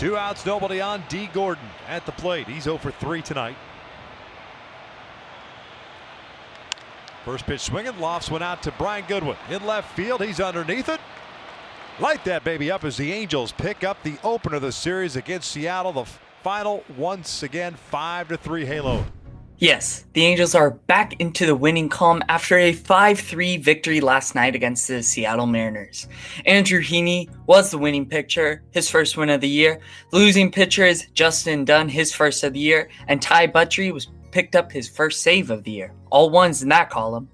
2 outs, nobody on. D. Gordon at the plate. He's 0 for 3 tonight. First pitch swinging, lofts one out to Brian Goodwin in left field. He's underneath it. Light that baby up as the Angels pick up the opener of the series against Seattle. The final, once again, 5-3 halo. Yes, the Angels are back into the winning column after a 5-3 victory last night against the Seattle Mariners. Andrew Heaney was the winning pitcher, his first win of the year. Losing pitcher is Justin Dunn, his first of the year, and Ty Buttrey picked up his first save of the year. All ones in that column.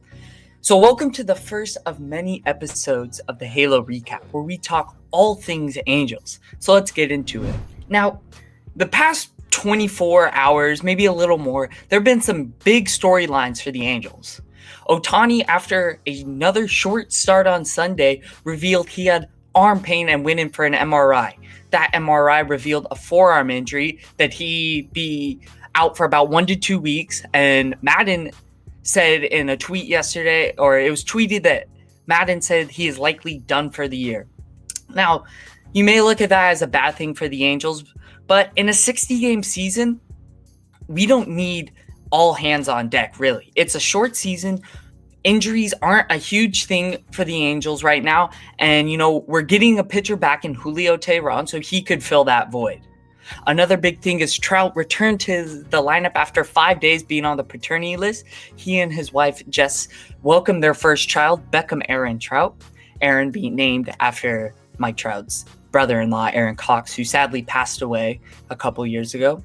So welcome to the first of many episodes of the Halo Recap, where we talk all things Angels. So let's get into it. Now, the past 24 hours, maybe a little more, there have been some big storylines for the Angels. Ohtani, after another short start on Sunday, revealed he had arm pain and went in for an MRI. That MRI revealed a forearm injury, that he'd be out for about 1 to 2 weeks, and Madden said in a tweet yesterday, or it was tweeted that Madden said he is likely done for the year. Now, you may look at that as a bad thing for the Angels, but in a 60-game season, we don't need all hands on deck, really. It's a short season. Injuries aren't a huge thing for the Angels right now, and, we're getting a pitcher back in Julio Tehran, so he could fill that void. Another big thing is Trout returned to the lineup after 5 days being on the paternity list. He and his wife, Jess, welcomed their first child, Beckham Aaron Trout. Aaron being named after Mike Trout's brother-in-law, Aaron Cox, who sadly passed away a couple years ago.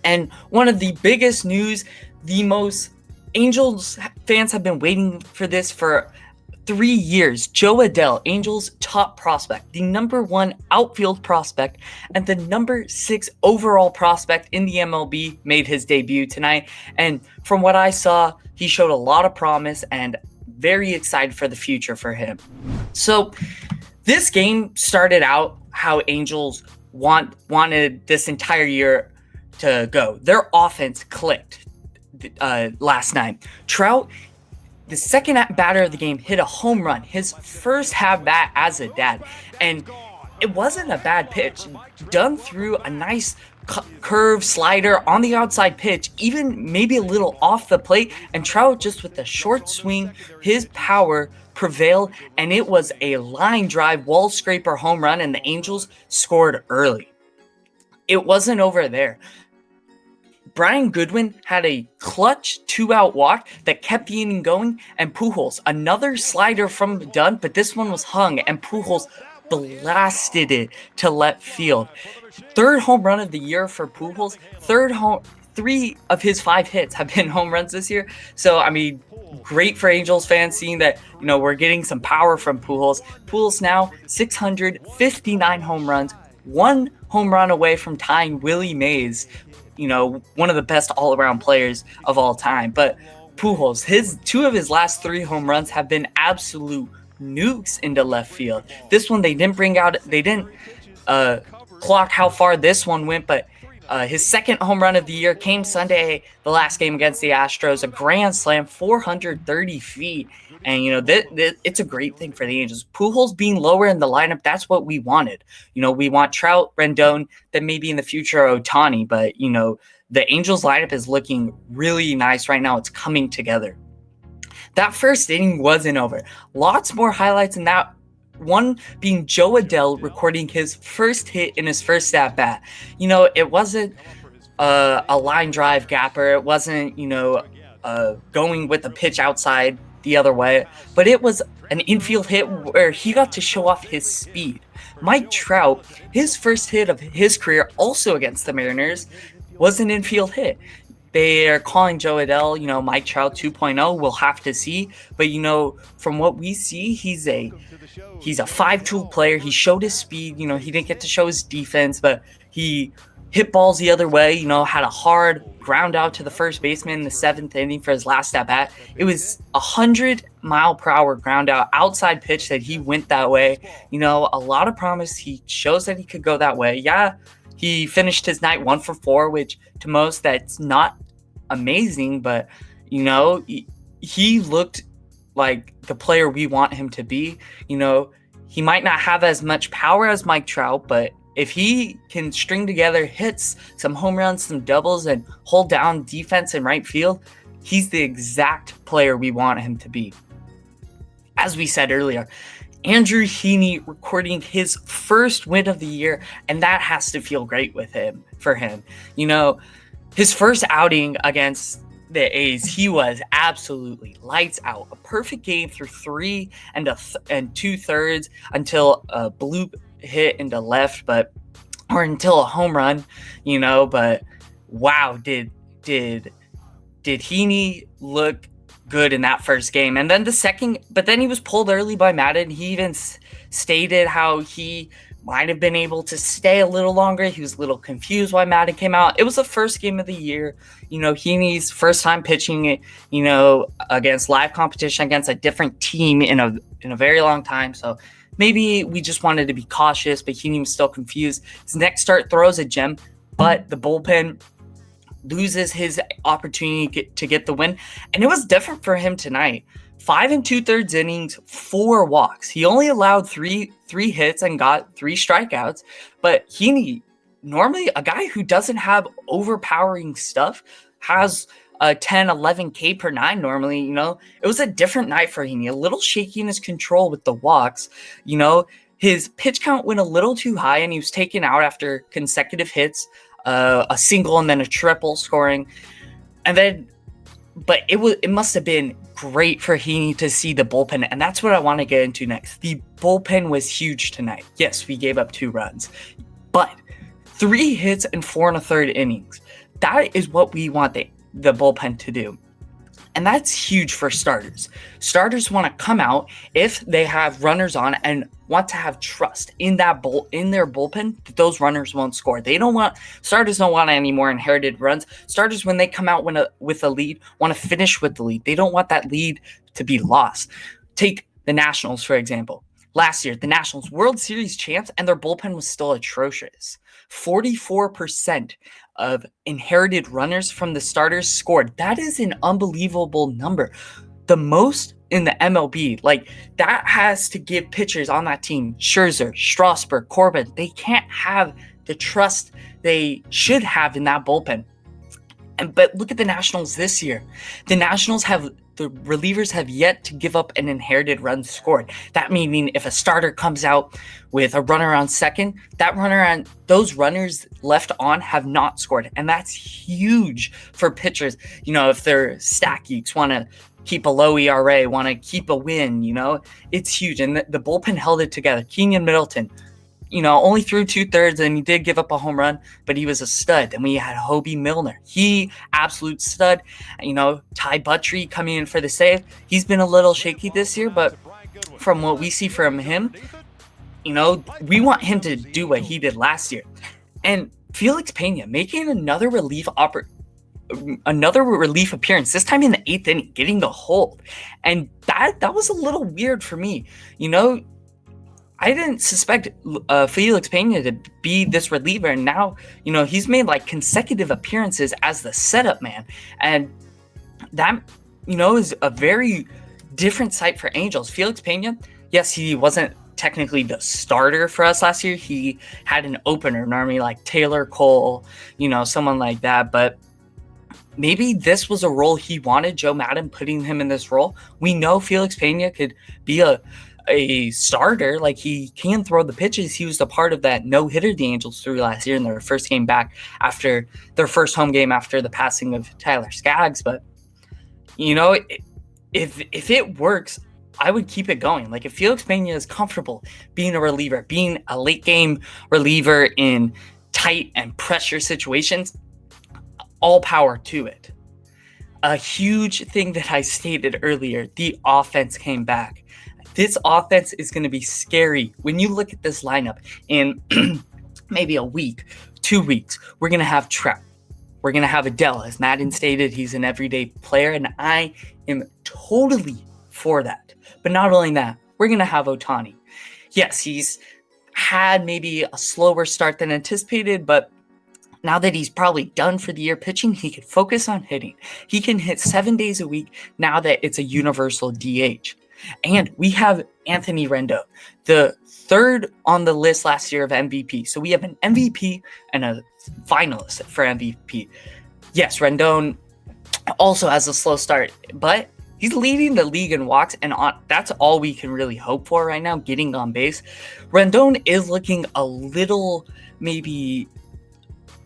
And one of the biggest news, the most Angels fans have been waiting for this for 3 years. Jo Adell, Angels' top prospect, the number 1 outfield prospect, and the number 6 overall prospect in the MLB, made his debut tonight. And from what I saw, he showed a lot of promise and very excited for the future for him. So this game started out how Angels wanted this entire year to go. Their offense clicked last night. Trout, the second batter of the game, hit a home run, his first at-bat as a dad. And it wasn't a bad pitch. Dunn threw a nice curve slider on the outside pitch, even maybe a little off the plate. And Trout, just with a short swing, his power prevailed, and it was a line drive, wall scraper home run, and the Angels scored early. It wasn't over there. Brian Goodwin had a clutch 2-out walk that kept the inning going, and Pujols, another slider from Dunn, but this one was hung, and Pujols blasted it to left field. Third home run of the year for Pujols. 3 of his 5 hits have been home runs this year. So, great for Angels fans seeing that, we're getting some power from Pujols. Pujols now 659 home runs, 1 home run away from tying Willie Mays, one of the best all-around players of all time. But Pujols, 2 of his last 3 home runs have been absolute nukes into left field. This one they didn't clock how far this one went, but his second home run of the year came Sunday, the last game against the Astros, a grand slam, 430 feet. And, it's a great thing for the Angels. Pujols being lower in the lineup, that's what we wanted. We want Trout, Rendon, then maybe in the future Ohtani. But, the Angels lineup is looking really nice right now. It's coming together. That first inning wasn't over. Lots more highlights in that. One being Jo Adell recording his first hit in his first at-bat. It wasn't a line drive gapper. It wasn't, going with a pitch outside the other way. But it was an infield hit where he got to show off his speed. Mike Trout, his first hit of his career, also against the Mariners, was an infield hit. They are calling Jo Adell, Mike Trout 2.0. We'll have to see. But, from what we see, he's a 5-tool player. He showed his speed. He didn't get to show his defense, but he hit balls the other way, had a hard ground out to the first baseman in the 7th inning for his last at-bat. It was 100-mile-per-hour ground out, outside pitch that he went that way. A lot of promise. He shows that he could go that way. Yeah, he finished his night 1 for 4, which to most that's not amazing, but he looked like the player we want him to be. He might not have as much power as Mike Trout, but if he can string together hits, some home runs, some doubles, and hold down defense in right field, he's the exact player we want him to be. As we said earlier, Andrew Heaney recording his first win of the year, and that has to feel great for him. His first outing against the A's, he was absolutely lights out. A perfect game through 3 and 2/3 until a bloop hit into left, or until a home run, but wow, did Heaney look good in that first game. And then but then he was pulled early by Madden. He even stated how he might have been able to stay a little longer. He was a little confused why Madden came out. It was the first game of the year. Heaney's first time pitching, against live competition against a different team in a very long time. So maybe we just wanted to be cautious, but Heaney was still confused. His next start throws a gem, but the bullpen loses his opportunity to get the win. And it was different for him tonight. 5 2/3 innings, 4 walks. He only allowed three hits and got 3 strikeouts. But Heaney, normally a guy who doesn't have overpowering stuff, has a 10, 11 K per 9 normally. It was a different night for Heaney. A little shaky in his control with the walks. His pitch count went a little too high, and he was taken out after consecutive hits. A single and then a triple scoring. But it must have been great for Heaney to see the bullpen, and that's what I want to get into next. The bullpen was huge tonight. Yes, we gave up 2 runs, but 3 hits and 4 1/3 innings. That is what we want the bullpen to do. And that's huge for starters. Starters want to come out if they have runners on and want to have trust in their bullpen that those runners won't score. Starters don't want any more inherited runs. Starters, when they come out with a lead, want to finish with the lead. They don't want that lead to be lost. Take the Nationals, for example. Last year, the Nationals World Series champs, and their bullpen was still atrocious. 44% of inherited runners from the starters scored. That is an unbelievable number. The most in the MLB. That has to give pitchers on that team, Scherzer, Strasburg, Corbin, they can't have the trust they should have in that bullpen. But look at the Nationals this year. The relievers have yet to give up an inherited run scored. That meaning if a starter comes out with a runner on second, those runners left on have not scored. And that's huge for pitchers. If they're stat geeks, want to keep a low ERA, want to keep a win, it's huge. And the bullpen held it together. Kenyon Middleton, only threw 2/3 and he did give up a home run, but he was a stud. And we had Hobie Milner. He absolute stud. Ty Buttrey coming in for the save. He's been a little shaky this year, but from what we see from him, we want him to do what he did last year. And Felix Pena making another relief appearance, this time in the 8th inning, getting the hold. And that was a little weird for me. I didn't suspect Felix Pena to be this reliever, and now, he's made consecutive appearances as the setup man, and that, is a very different sight for Angels. Felix Pena, yes, he wasn't technically the starter for us last year. He had an opener, normally like Taylor Cole, someone like that, but maybe this was a role he wanted, Joe Madden putting him in this role. We know Felix Pena could be a starter. He can throw the pitches. He was a part of that no-hitter the Angels threw last year in their first game back after their first home game after the passing of Tyler Skaggs. But, if it works, I would keep it going. If Felix Pena is comfortable being a reliever, being a late-game reliever in tight and pressure situations, all power to it. A huge thing that I stated earlier, the offense came back. This offense is going to be scary. When you look at this lineup in maybe a week, 2 weeks, we're going to have Trout. We're going to have Adell. As Madden stated, he's an everyday player, and I am totally for that. But not only that, we're going to have Ohtani. Yes, he's had maybe a slower start than anticipated, but now that he's probably done for the year pitching, he can focus on hitting. He can hit 7 days a week now that it's a universal DH. And we have Anthony Rendon, the third on the list last year of MVP. So we have an MVP and a finalist for MVP. Yes, Rendon also has a slow start, but he's leading the league in walks, and that's all we can really hope for right now, getting on base. Rendon is looking a little maybe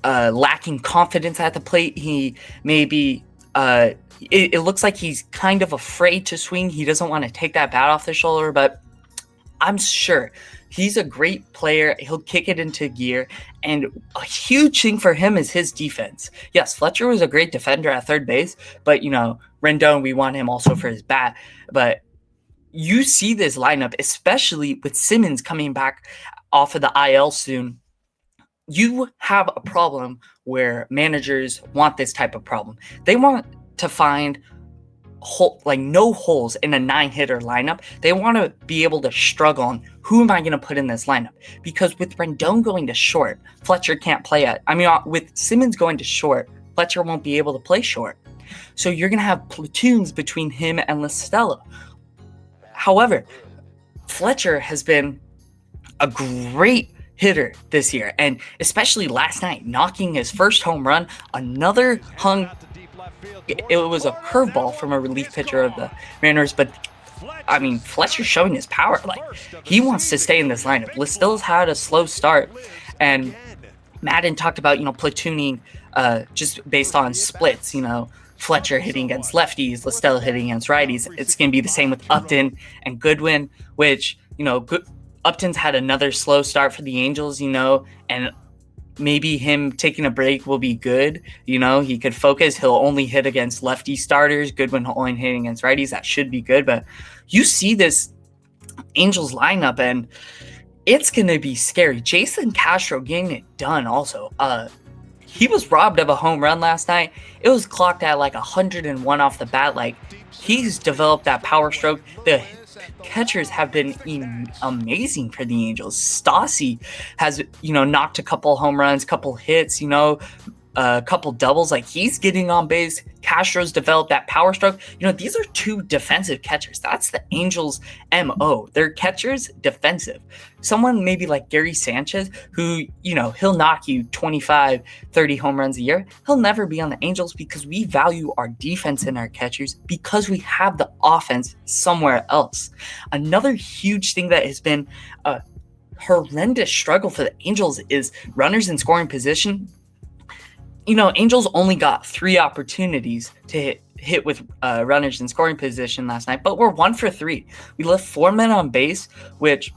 lacking confidence at the plate. He maybe it looks like he's kind of afraid to swing. He doesn't want to take that bat off the shoulder, but I'm sure he's a great player. He'll kick it into gear, and a huge thing for him is his defense. Yes, Fletcher was a great defender at third base, but, Rendon, we want him also for his bat. But you see this lineup, especially with Simmons coming back off of the IL soon. You have a problem where managers want this type of problem. They want to find no holes in a 9-hitter lineup. They want to be able to struggle on who am I going to put in this lineup, because with Rendon going to short, Fletcher can't play with Simmons going to short, Fletcher won't be able to play short. So you're going to have platoons between him and Listella. However, Fletcher has been a great hitter this year, and especially last night, knocking his first home run, another hung. It was a curveball from a relief pitcher of the Mariners, but Fletcher's showing his power. He wants to stay in this lineup. Listella's had a slow start, and Madden talked about platooning just based on splits. Fletcher hitting against lefties, Listella hitting against righties. It's going to be the same with Upton and Goodwin, which Upton's had another slow start for the Angels, and maybe him taking a break will be good. He could focus. He'll only hit against lefty starters. Goodwin only hitting against righties. That should be good. But you see this Angels lineup, and it's going to be scary. Jason Castro getting it done also. He was robbed of a home run last night. It was clocked at 101 off the bat. He's developed that power stroke. The catchers have been amazing for the Angels. Stassi has, knocked a couple home runs, couple hits, a couple doubles. He's getting on base. Castro's developed that power stroke. These are two defensive catchers. That's the Angels' MO. They're catchers defensive. Someone maybe like Gary Sanchez, who, he'll knock you 25, 30 home runs a year. He'll never be on the Angels because we value our defense and our catchers because we have the offense somewhere else. Another huge thing that has been a horrendous struggle for the Angels is runners in scoring position. Angels only got 3 opportunities to hit with runners in scoring position last night, but we're 1 for 3. We left 4 men on base, which,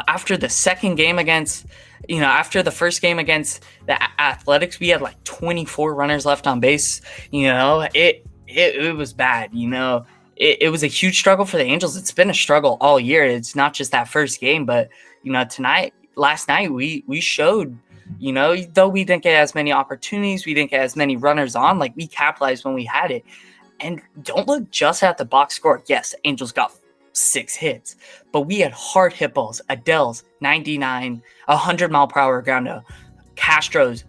after the second game against, after the first game against the Athletics, we had 24 runners left on base. It was bad. It was a huge struggle for the Angels. It's been a struggle all year. It's not just that first game, but, last night, we showed, though we didn't get as many opportunities, we didn't get as many runners on, we capitalized when we had it. And don't look just at the box score. Yes, Angels got 6 hits, but we had hard hit balls. Adell's 99, 100-mile-per-hour ground out. Castro's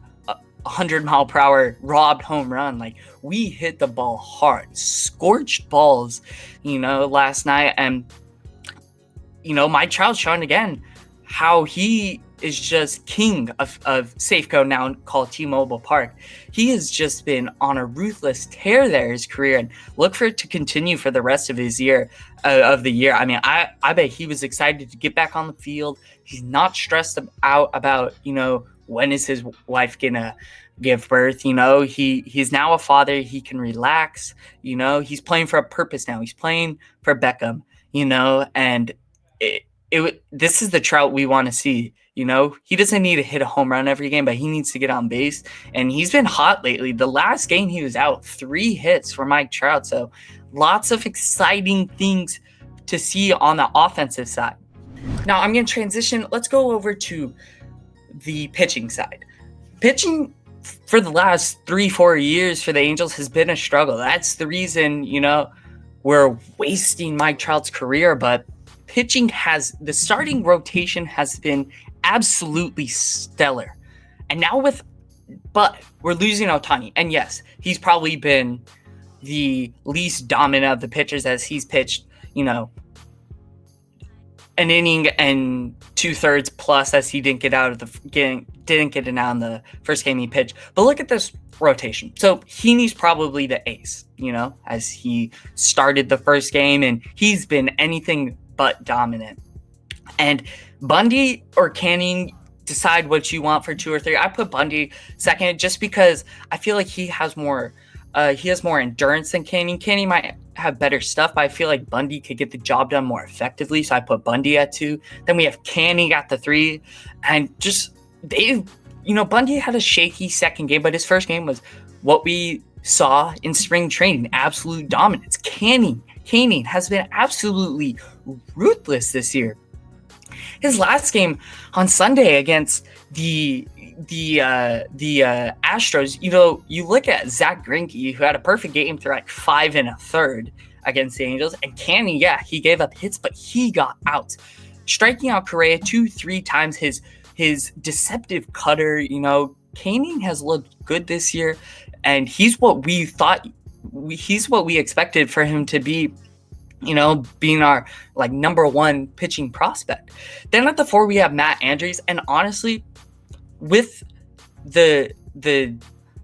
100-mile-per-hour robbed home run. We hit the ball hard, scorched balls, last night. And, Mike Trout's showing again how he is just king of Safeco, now called T-Mobile Park. He has just been on a ruthless tear there his career, and look for it to continue for the rest of his year of the year. I bet he was excited to get back on the field. He's not stressed out about when is his wife gonna give birth. He's now a father. He can relax. He's playing for a purpose now. He's playing for Beckham. And this is the Trout we want to see. He doesn't need to hit a home run every game, but he needs to get on base. And he's been hot lately. The last game he was out, 3 hits for Mike Trout. So lots of exciting things to see on the offensive side. Now I'm going to transition. Let's go over to the pitching side. Pitching for the last 3-4 years for the Angels has been a struggle. That's the reason, we're wasting Mike Trout's career, but pitching the starting rotation has been absolutely stellar. And now but we're losing Ohtani. And yes, he's probably been the least dominant of the pitchers as he's pitched, an inning and 2/3 plus, as he didn't get it out in the first game he pitched. But look at this rotation. So Heaney's probably the ace, as he started the first game, and he's been anything but dominant. And Bundy or Canning, decide what you want for 2 or 3. I put Bundy second just because I feel like he has more endurance than Canning. Canning might have better stuff, but I feel like Bundy could get the job done more effectively. So I put Bundy at 2. Then we have Canning at the 3. And just Bundy had a shaky second game, but his first game was what we saw in spring training, absolute dominance. Canning has been absolutely ruthless this year. His last game on Sunday against the Astros, you look at Zach Greinke, who had a perfect game through like 5 1/3 against the Angels, and Canning, he gave up hits, but he got outs, striking out Correa 2-3 times. His deceptive cutter, Canning has looked good this year, and he's what we expected for him to be. Being our number 1 pitching prospect. Then at the 4, we have Matt Andrews. And honestly, with the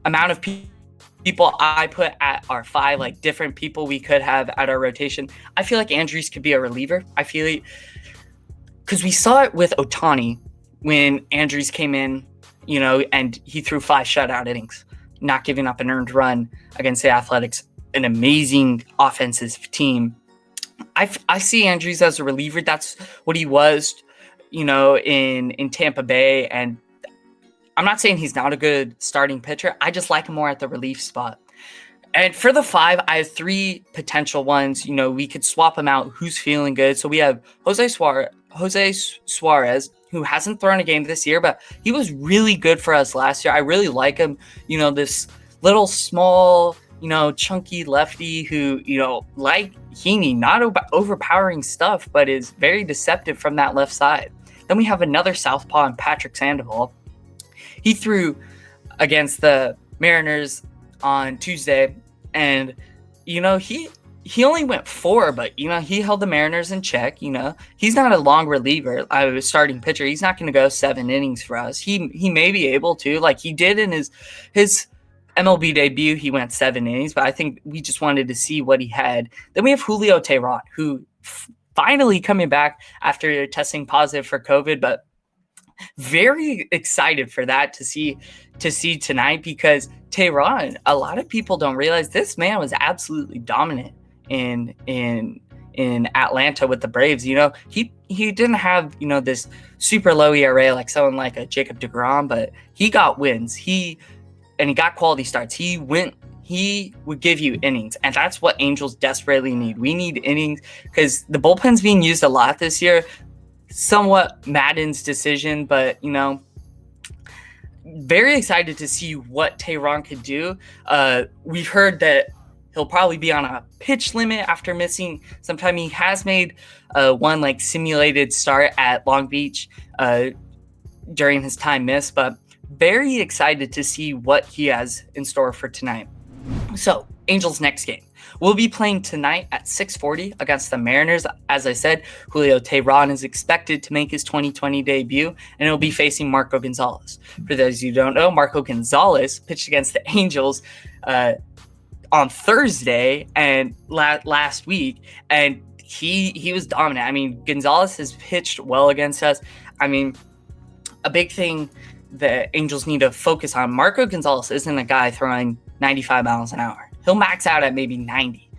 amount of people I put at our 5, different people we could have at our rotation, I feel like Andrews could be a reliever. I feel like, because we saw it with Ohtani when Andrews came in, and he threw 5 shutout innings, not giving up an earned run against the Athletics, an amazing offensive team. I see Andrews as a reliever. That's what he was, in Tampa Bay. And I'm not saying he's not a good starting pitcher. I just like him more at the relief spot. And for the 5, I have 3 potential ones. We could swap them out. Who's feeling good? So we have Jose Suarez, who hasn't thrown a game this year, but he was really good for us last year. I really like him. This little small, chunky lefty who, like Heaney, not overpowering stuff, but is very deceptive from that left side. Then we have another southpaw in Patrick Sandoval. He threw against the Mariners on Tuesday, and, he only went 4, but, he held the Mariners in check. He's not a long reliever, a starting pitcher. He's not going to go 7 innings for us. He may be able to, like he did in his MLB debut. He went 7 innings, but I think we just wanted to see what he had. Then we have Julio Tehran, who finally coming back after testing positive for COVID, but very excited for that to see tonight, because Tehran, a lot of people don't realize this man was absolutely dominant in Atlanta with the Braves. He didn't have, this super low ERA like someone like a Jacob deGrom, but he got wins. He got quality starts. He would give you innings, and that's what Angels desperately need. We need innings because the bullpen's being used a lot this year. Somewhat Madden's decision, but very excited to see what Tehran could do. We've heard that he'll probably be on a pitch limit after missing some time. He has made one simulated start at Long Beach during his time missed, but very excited to see what he has in store for tonight. So, Angels' next game. We'll be playing tonight at 6:40 against the Mariners. As I said, Julio Tehran is expected to make his 2020 debut, and he'll be facing Marco Gonzales. For those who don't know, Marco Gonzales pitched against the Angels on Thursday and last week, and he was dominant. I mean, Gonzales has pitched well against us. I mean, a big thing the Angels need to focus on, Marco Gonzales isn't a guy throwing 95 miles an hour. He'll max out at maybe 90.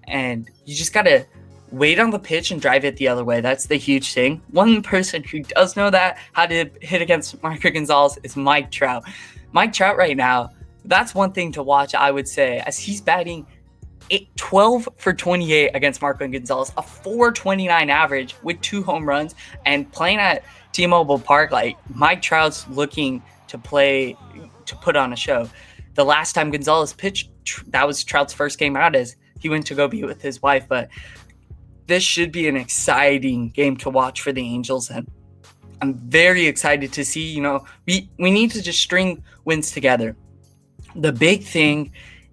And you just got to wait on the pitch and drive it the other way. That's the huge thing. One person who does know that, how to hit against Marco Gonzales, is Mike Trout. Mike Trout right now, that's one thing to watch, I would say, as he's batting 12 for 28 against Marco Gonzales, a 4.29 average with 2 home runs, and playing at T-Mobile Park. Mike Trout's looking to put on a show. The last time Gonzales pitched, that was Trout's first game out as he went to go be with his wife. But this should be an exciting game to watch for the Angels, and I'm very excited to see. We need to just string wins together. The big thing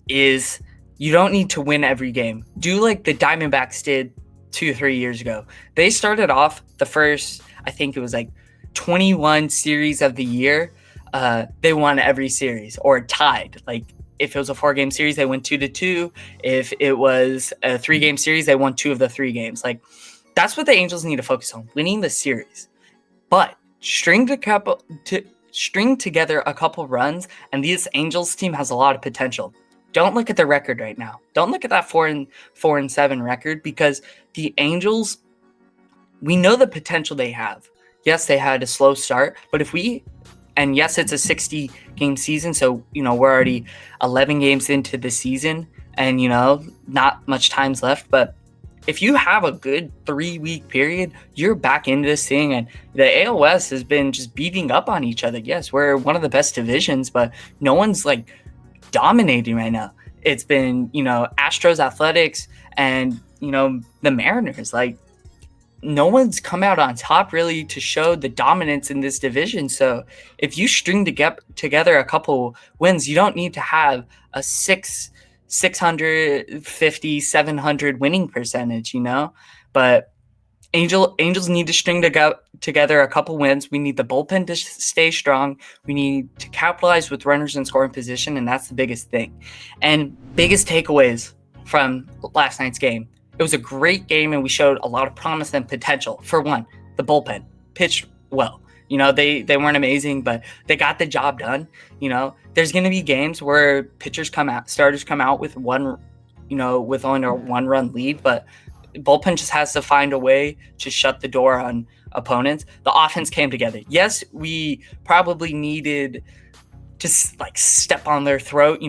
is you don't need to win every game. Do like the Diamondbacks did 2-3 years ago. They started off the first, I think it was like 21 series of the year. They won every series or tied. Like if it was a 4-game series, they went 2-2. If it was a 3-game series, they won 2 of the 3 games. Like that's what the Angels need to focus on, winning the series. But string together a couple runs, and this Angels team has a lot of potential. Don't look at the record right now. Don't look at that 4-7 record, because the Angels, we know the potential they have. Yes, they had a slow start, but and yes, it's a 60-game season, so, we're already 11 games into the season, and, not much time's left, but if you have a good 3-week period, you're back into this thing, and the AL West has been just beating up on each other. Yes, we're one of the best divisions, but no one's, dominating right now. It's been, Astros, Athletics, and, the Mariners. No one's come out on top really to show the dominance in this division. So if you string together a couple wins, you don't need to have a 650, 700 winning percentage, But Angels need to string together a couple wins. We need the bullpen to stay strong. We need to capitalize with runners in scoring position, and that's the biggest thing. And biggest takeaways from last night's game. It was a great game, and we showed a lot of promise and potential. For one, the bullpen pitched well. They weren't amazing, but they got the job done. There's going to be games where starters come out with with only a 1-run lead, but bullpen just has to find a way to shut the door on opponents. The offense came together. Yes, we probably needed to step on their throat,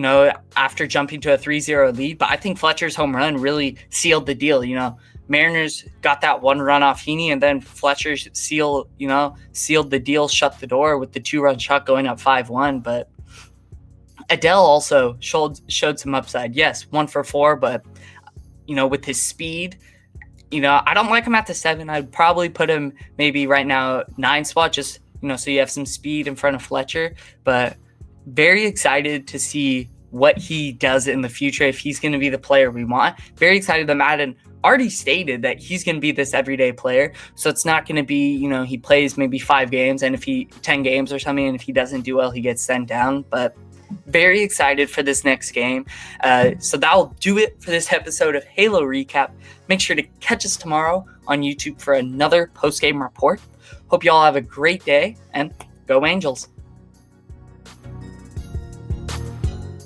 after jumping to a 3-0 lead. But I think Fletcher's home run really sealed the deal. Mariners got that 1 run off Heaney, and then Fletcher sealed the deal, shut the door with the 2-run shot going up 5-1. But Adell also showed some upside. Yes, 1 for 4, but with his speed, I don't like him at the 7. I'd probably put him maybe right now 9 spot, just so you have some speed in front of Fletcher. But very excited to see what he does in the future, if he's going to be the player we want. Very excited that Madden already stated that he's going to be this everyday player. So it's not going to be, he plays maybe 5 games, and 10 games or something, and if he doesn't do well, he gets sent down. But very excited for this next game. So that'll do it for this episode of Halo Recap. Make sure to catch us tomorrow on YouTube for another post-game report. Hope you all have a great day, and go Angels.